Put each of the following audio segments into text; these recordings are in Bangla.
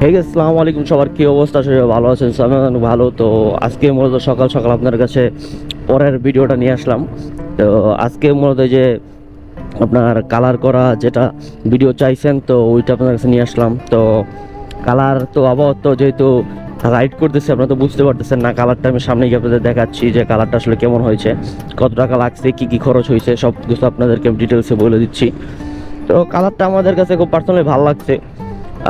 আসসালামু আলাইকুম, সবার কি অবস্থা? সবাই ভালো আছেন? আমি অনেক ভালো। তো আজকে মূলত সকাল সকাল আপনার কাছে পরের ভিডিওটা নিয়ে আসলাম। তো আজকে মূলত যে আপনার কালার করা যেটা ভিডিও চাইছেন, তো ওইটা আপনার কাছে নিয়ে আসলাম। তো কালার তো আবার তো যেহেতু রাইড করতেছি, আপনারা তো বুঝতে পারতেছেন না। কালারটা আমি সামনে গিয়ে আপনাদের দেখাচ্ছি যে কালারটা আসলে কেমন হয়েছে, কত টাকা লাগছে, কি কি খরচ হয়েছে, সব কিছু আপনাদেরকে আমি ডিটেলসে বলে দিচ্ছি। তো কালারটা আমাদের কাছে খুব পার্সোনালি ভালো লাগছে।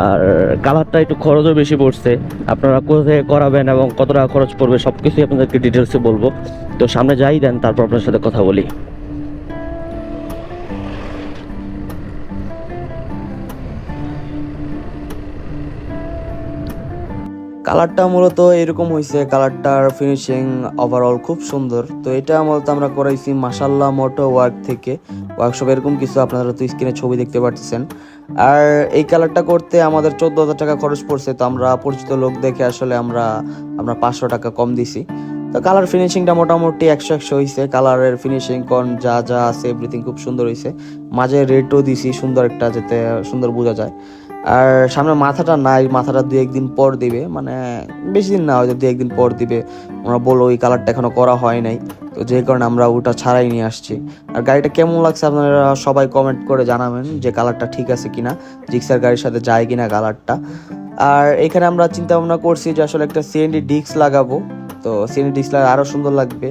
আর কালারটা একটু খরচও বেশি পড়ছে। আপনারা কোথায় করাবেন এবং কত টাকা খরচ পড়বে সব কিছুই আপনাদেরকে ডিটেলসে বলবো। তো সামনে যাই দেন, তারপর আপনার সাথে কথা বলি। কালারটা মূলত এরকম হয়েছে, কালারটার ফিনিশিং ওভারঅল খুব সুন্দর। তো এটা মূলত আমরা করাইছি মাশাল্লাহ মোটো ওয়ার্ক থেকে, ওয়ার্কশপ এরকম কিছু, আপনারা তো স্ক্রিনে ছবি দেখতে পাচ্ছেন। আর এই কালারটা করতে আমাদের 14,000 টাকা খরচ পড়ছে। তো আমরা পরিচিত লোক দেখে আসলে আমরা 500 টাকা কম দিছি। তো কালার ফিনিশিংটা মোটামুটি 100 হয়েছে। কালারের ফিনিশিং কোন যা যা আছে এভরিথিং খুব সুন্দর হয়েছে। মাঝে রেডও দিছি সুন্দর একটা, যাতে সুন্দর বোঝা যায়। আর সামনে মাথাটা নাই, মাথাটা 2-1 দিন পর দিবে, মানে বেশি দিন না, হয়তো 2-1 দিন পর দিবে। আমরা বলবো ওই কালারটা এখনো করা হয় নাই, তো যে কারণে আমরা ওটা ছাড়াই নিয়ে আসছি। আর গাড়িটা কেমন লাগছে আপনারা সবাই কমেন্ট করে জানাবেন যে কালারটা ঠিক আছে কিনা, জিক্সার গাড়ির সাথে যায় কিনা কালারটা। আর এখানে আমরা চিন্তা ভাবনা করছি যে আসলে একটা সিএনডি ডিস্ক লাগাবো। তো সিএনডি ডিস্ক লাগা আরো সুন্দর লাগবে,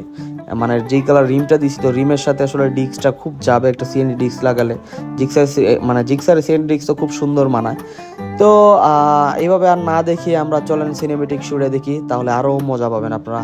মানে যেই কালার রিমটা দিছি, তো রিমের সাথে আসলে ডিস্কটা খুব যাবে একটা সিএনডি ডিস্ক লাগালে। জিক্সারের সিএনডি ডিস্ক তো খুব সুন্দর মানায়। তো এইভাবে আর না দেখি আমরা চলেন সিনেমেটিক শুটে দেখি, তাহলে আরো মজা পাবেন আপনারা।